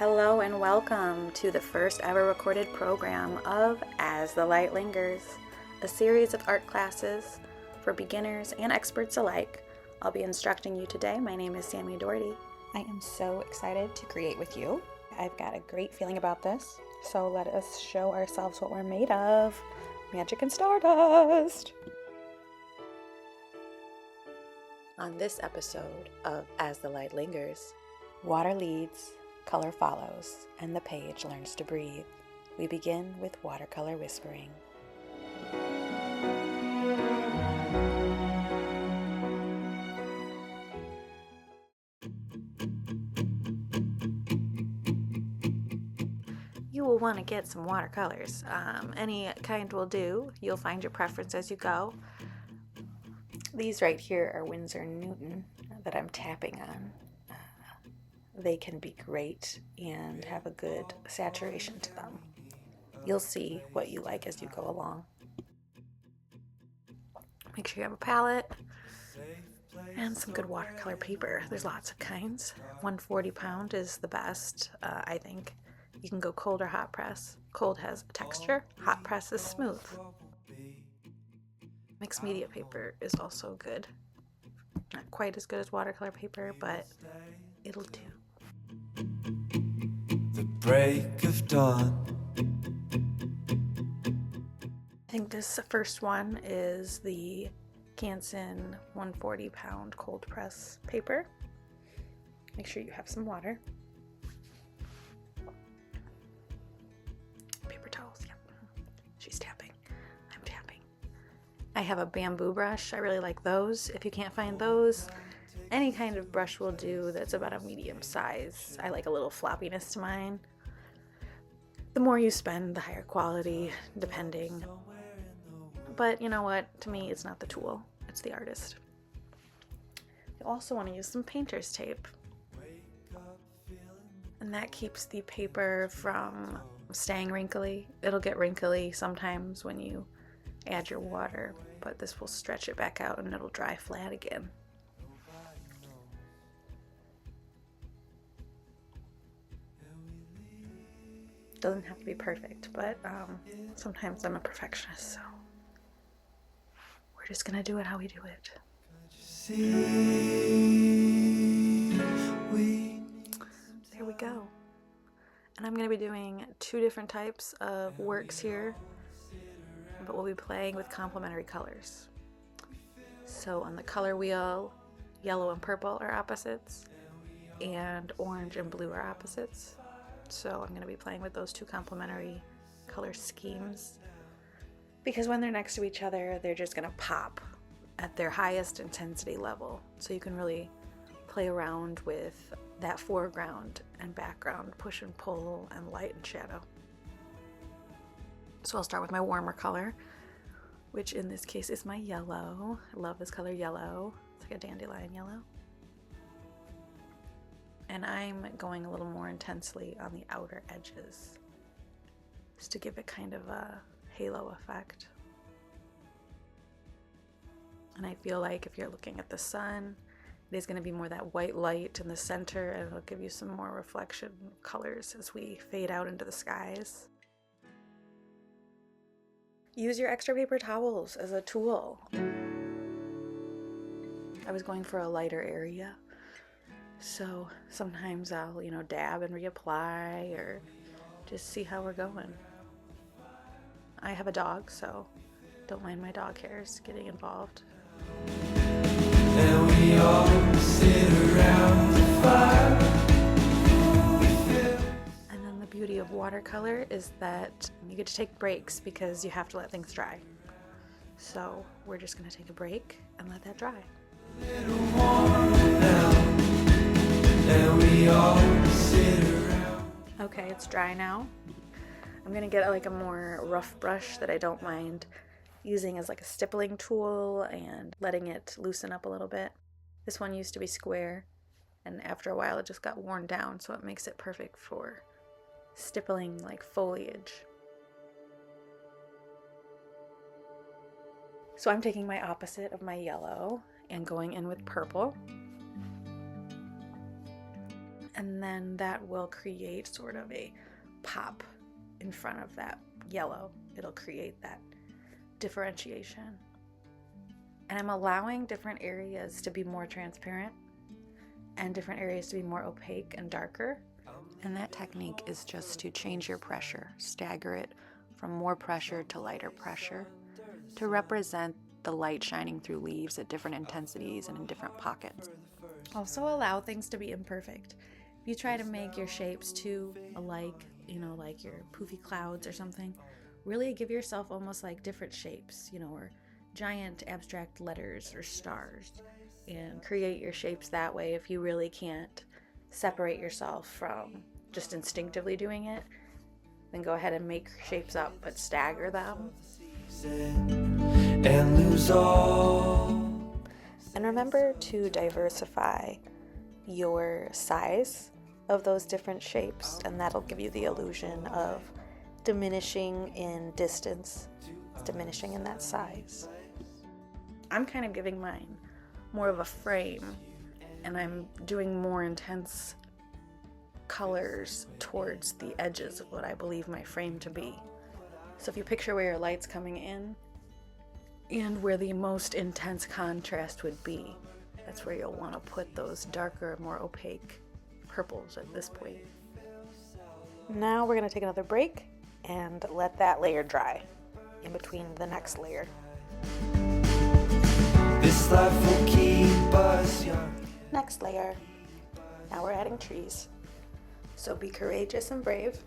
Hello and welcome to the first ever recorded program of As the Light Lingers, a series of art classes for beginners and experts alike. I'll be instructing you today. My name is Sammi Dougherty. I am so excited to create with you. I've got a great feeling about this, so let us show ourselves what we're made of. Magic and stardust! On this episode of As the Light Lingers, water leads, color follows, and the page learns to breathe. We begin with watercolor whispering. You will want to get some watercolors. Any kind will do. You'll find your preference as you go. These right here are Winsor Newton that I'm tapping on. They can be great and have a good saturation to them. You'll see what you like as you go along. Make sure you have a palette and some good watercolor paper. There's lots of kinds. 140 pound is the best, I think. You can go cold or hot press. Cold has texture, hot press is smooth. Mixed media paper is also good. Not quite as good as watercolor paper, but it'll do. The break of dawn. I think this first one is the Canson 140 pound cold press paper. Make sure you have some water. Paper towels, yep. She's tapping. I'm tapping. I have a bamboo brush. I really like those. If you can't find those, any kind of brush will do that's about a medium size. I like a little floppiness to mine. The more you spend, the higher quality, depending. But you know what? To me, it's not the tool. It's the artist. You also want to use some painter's tape. And that keeps the paper from staying wrinkly. It'll get wrinkly sometimes when you add your water, but this will stretch it back out and it'll dry flat again. Doesn't have to be perfect, but sometimes I'm a perfectionist, so we're just gonna do it how we do it. There we go. And I'm gonna be doing two different types of works here, but we'll be playing with complementary colors. So on the color wheel, yellow and purple are opposites, and orange and blue are opposites. So I'm going to be playing with those two complementary color schemes because when they're next to each other, they're just going to pop at their highest intensity level. So you can really play around with that foreground and background, push and pull, and light and shadow. So I'll start with my warmer color, which in this case is my yellow. I love this color yellow. It's like a dandelion yellow. And I'm going a little more intensely on the outer edges just to give it kind of a halo effect. And I feel like if you're looking at the sun, it is going to be more that white light in the center, and it'll give you some more reflection colors as we fade out into the skies. Use your extra paper towels as a tool. I was going for a lighter area. So sometimes I'll, dab and reapply or just see how we're going. I have a dog, so don't mind my dog hairs getting involved. And we all sit around the fire. And then the beauty of watercolor is that you get to take breaks because you have to let things dry. So we're just going to take a break and let that dry. And we all sit around. Okay, it's dry now. I'm gonna get like a more rough brush that I don't mind using as like a stippling tool and letting it loosen up a little bit. This one used to be square, and after a while it just got worn down, so it makes it perfect for stippling like foliage. So I'm taking my opposite of my yellow and going in with purple. And then that will create sort of a pop in front of that yellow. It'll create that differentiation. And I'm allowing different areas to be more transparent and different areas to be more opaque and darker. And that technique is just to change your pressure, stagger it from more pressure to lighter pressure to represent the light shining through leaves at different intensities and in different pockets. Also allow things to be imperfect. If you try to make your shapes too alike, like your poofy clouds or something, really give yourself almost like different shapes, or giant abstract letters or stars, and create your shapes that way. If you really can't separate yourself from just instinctively doing it, then go ahead and make shapes up, but stagger them. And lose all. And remember to diversify your size of those different shapes, and that'll give you the illusion of diminishing in distance, diminishing in that size. I'm kind of giving mine more of a frame, and I'm doing more intense colors towards the edges of what I believe my frame to be. So if you picture where your light's coming in and where the most intense contrast would be, that's where you'll want to put those darker, more opaque purples at this point. Now we're going to take another break and let that layer dry in between the next layer. This life will keep us young. Next layer. Now we're adding trees. So be courageous and brave,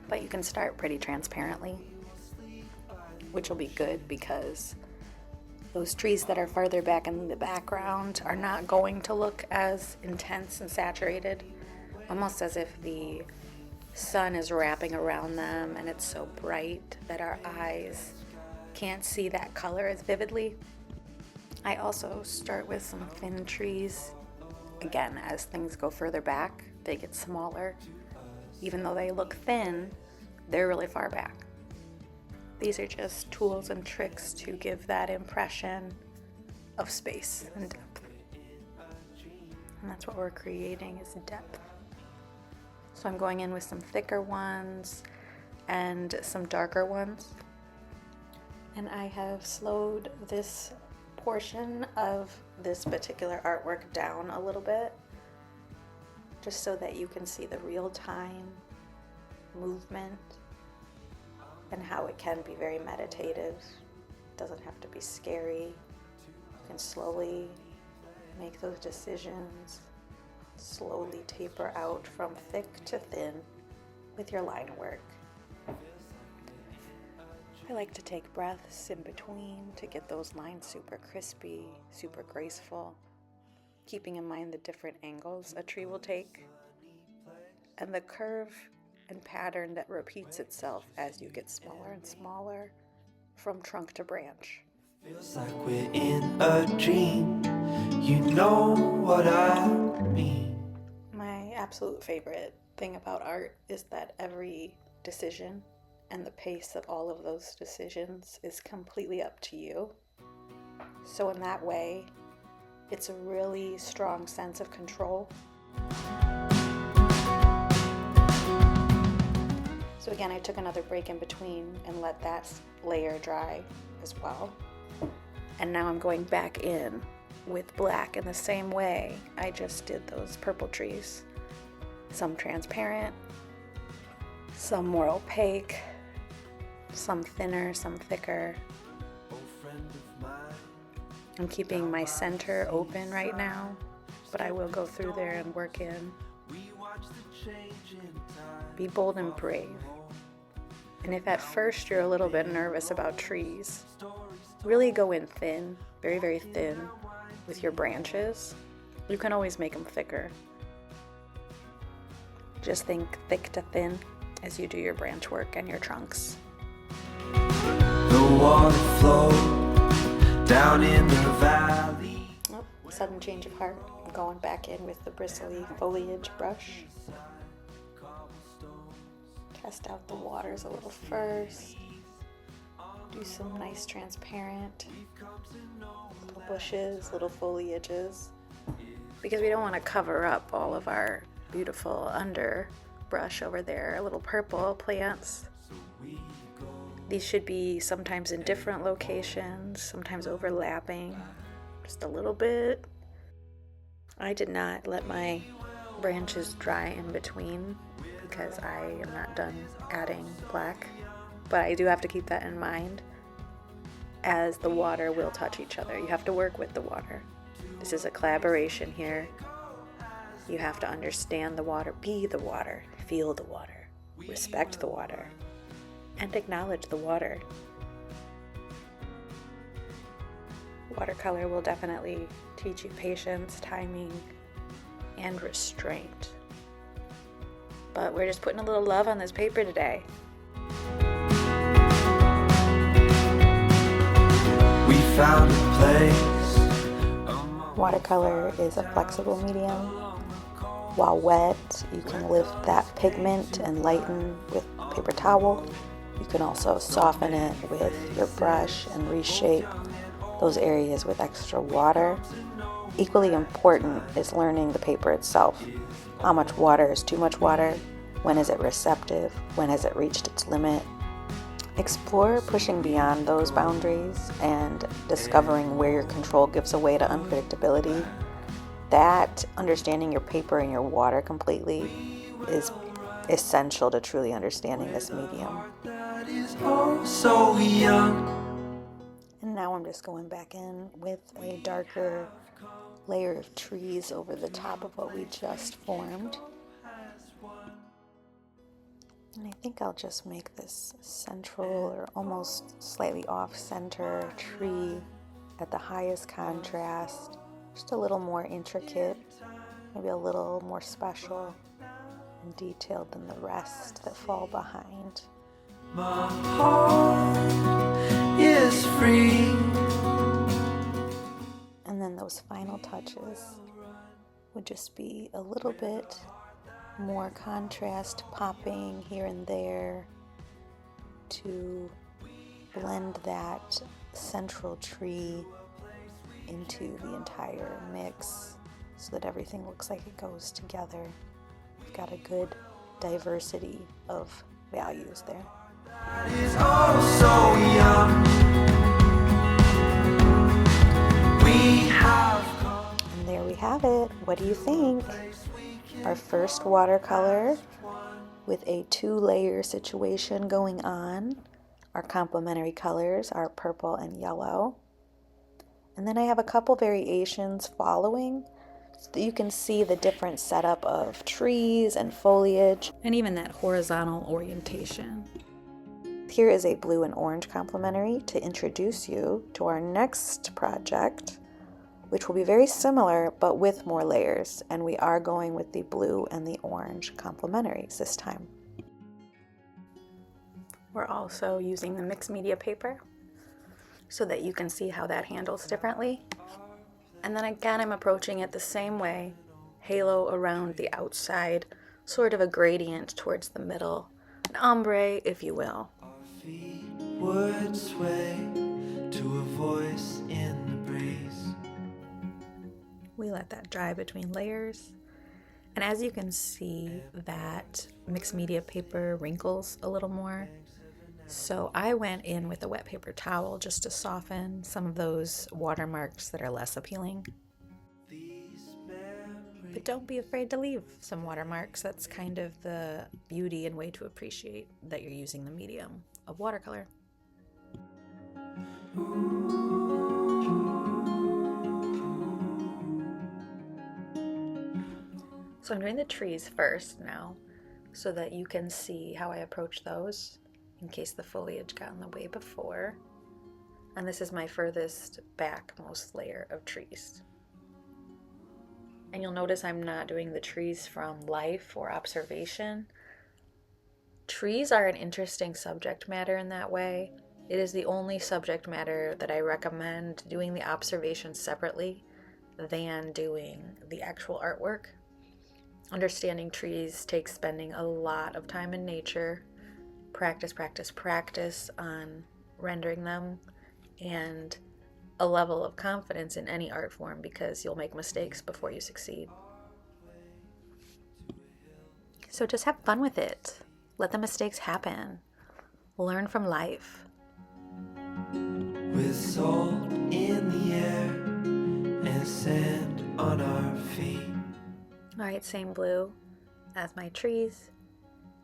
but you can start pretty transparently, which will be good because those trees that are farther back in the background are not going to look as intense and saturated, almost as if the sun is wrapping around them and it's so bright that our eyes can't see that color as vividly. I also start with some thin trees. Again, as things go further back, they get smaller. Even though they look thin, they're really far back. These are just tools and tricks to give that impression of space and depth. And that's what we're creating, is depth. So I'm going in with some thicker ones and some darker ones. And I have slowed this portion of this particular artwork down a little bit, just so that you can see the real-time movement and how it can be very meditative. It doesn't have to be scary. You can slowly make those decisions, slowly taper out from thick to thin with your line work. I like to take breaths in between to get those lines super crispy, super graceful, keeping in mind the different angles a tree will take and the curve and pattern that repeats itself as you get smaller and smaller from trunk to branch. Feels like we're in a dream. You know what I mean. My absolute favorite thing about art is that every decision and the pace of all of those decisions is completely up to you. So in that way, it's a really strong sense of control. So again, I took another break in between and let that layer dry as well. And now I'm going back in with black in the same way I just did those purple trees. Some transparent, some more opaque, some thinner, some thicker. I'm keeping my center open right now, but I will go through there and work in. Be bold and brave. And if at first you're a little bit nervous about trees, really go in thin, very, very thin with your branches. You can always make them thicker. Just think thick to thin as you do your branch work and your trunks. The water flowed down in the valley. Oh, sudden change of heart. I'm going back in with the bristly foliage brush. Test out the waters a little first. Do some nice transparent little bushes, little foliages, because we don't want to cover up all of our beautiful underbrush over there, little purple plants. These should be sometimes in different locations, sometimes overlapping, just a little bit. I did not let my branches dry in between because I am not done adding black, but I do have to keep that in mind, as the water will touch each other. You have to work with the water. This is a collaboration here. You have to understand the water, be the water, feel the water, respect the water, and acknowledge the water. Watercolor will definitely teach you patience, timing, and restraint. But we're just putting a little love on this paper today. We found a place. Watercolor is a flexible medium. While wet, you can lift that pigment and lighten with a paper towel. You can also soften it with your brush and reshape those areas with extra water. Equally important is learning the paper itself. How much water is too much water? When is it receptive? When has it reached its limit? Explore pushing beyond those boundaries and discovering where your control gives away to unpredictability. That understanding your paper and your water completely is essential to truly understanding this medium. So young. And now I'm just going back in with a darker layer of trees over the top of what we just formed. And I think I'll just make this central or almost slightly off-center tree at the highest contrast, just a little more intricate, maybe a little more special and detailed than the rest that fall behind. My heart is free. And then those final touches would just be a little bit more contrast popping here and there to blend that central tree into the entire mix so that everything looks like it goes together. We've got a good diversity of values there. Is all so young. We have come. And there we have it. What do you think? Our first watercolor with a 2-layer situation going on. Our complementary colors are purple and yellow. And then I have a couple variations following so that you can see the different setup of trees and foliage and even that horizontal orientation. Here is a blue and orange complementary to introduce you to our next project, which will be very similar but with more layers, and we are going with the blue and the orange complementaries this time. We're also using the mixed media paper so that you can see how that handles differently. And then again, I'm approaching it the same way, halo around the outside, sort of a gradient towards the middle, an ombre, if you will. Our feet would sway to a voice in the breeze. We let that dry between layers. And as you can see, that mixed media paper wrinkles a little more. So I went in with a wet paper towel just to soften some of those watermarks that are less appealing. But don't be afraid to leave some watermarks. That's kind of the beauty and way to appreciate that you're using the medium of watercolor. So I'm doing the trees first now so that you can see how I approach those in case the foliage got in the way before. And this is my furthest back most layer of trees. And you'll notice I'm not doing the trees from life or observation. Trees are an interesting subject matter in that way. It is the only subject matter that I recommend doing the observation separately than doing the actual artwork. Understanding trees takes spending a lot of time in nature, practice on rendering them, and a level of confidence in any art form because you'll make mistakes before you succeed. So just have fun with it. Let the mistakes happen. Learn from life. With salt in the air and sand on our feet. All right, same blue as my trees.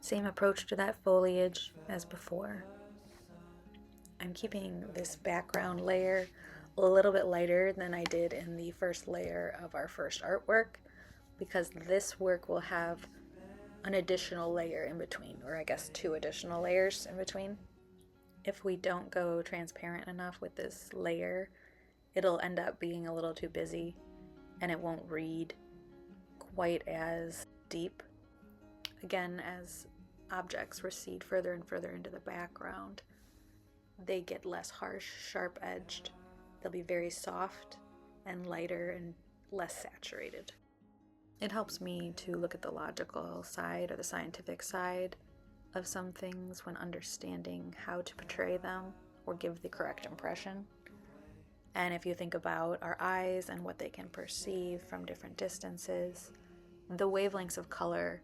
Same approach to that foliage as before. I'm keeping this background layer a little bit lighter than I did in the first layer of our first artwork, because this work will have an additional layer in between, or I guess 2 additional layers in between. If we don't go transparent enough with this layer, it'll end up being a little too busy and it won't read quite as deep. Again, as objects recede further and further into the background, they get less harsh, sharp-edged. They'll be very soft and lighter and less saturated. It helps me to look at the logical side or the scientific side of some things when understanding how to portray them or give the correct impression. And if you think about our eyes and what they can perceive from different distances, the wavelengths of color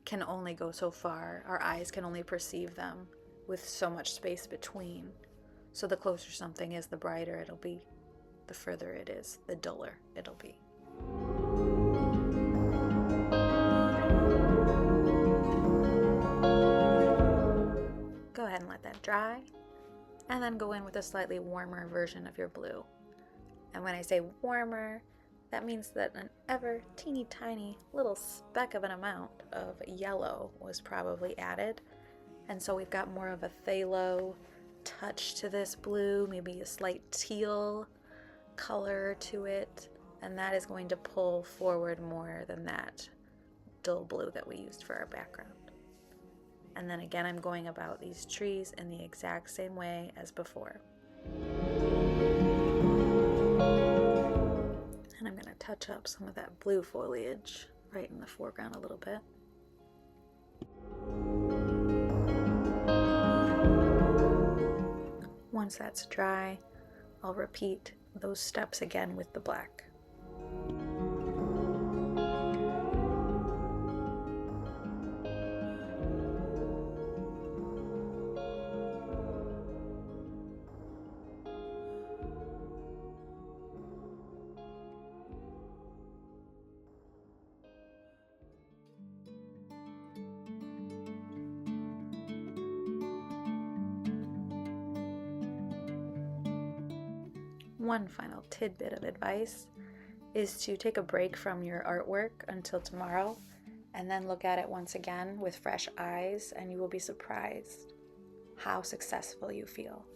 can only go so far. Our eyes can only perceive them with so much space between. So the closer something is, the brighter it'll be. The further it is, the duller it'll be. Go ahead and let that dry, and then go in with a slightly warmer version of your blue. And when I say warmer, that means that an ever teeny tiny little speck of an amount of yellow was probably added. And so we've got more of a phthalo touch to this blue, maybe a slight teal color to it. And that is going to pull forward more than that dull blue that we used for our background. And then again, I'm going about these trees in the exact same way as before. And I'm going to touch up some of that blue foliage right in the foreground a little bit. Once that's dry, I'll repeat those steps again with the black. One final tidbit of advice is to take a break from your artwork until tomorrow and then look at it once again with fresh eyes, and you will be surprised how successful you feel.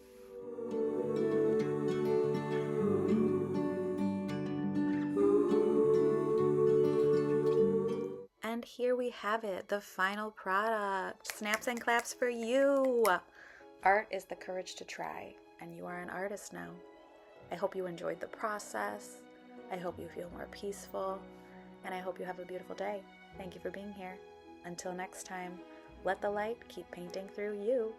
And here we have it, the final product. Snaps and claps for you. Art is the courage to try, and you are an artist now. I hope you enjoyed the process. I hope you feel more peaceful, and I hope you have a beautiful day. Thank you for being here. Until next time, let the light keep painting through you.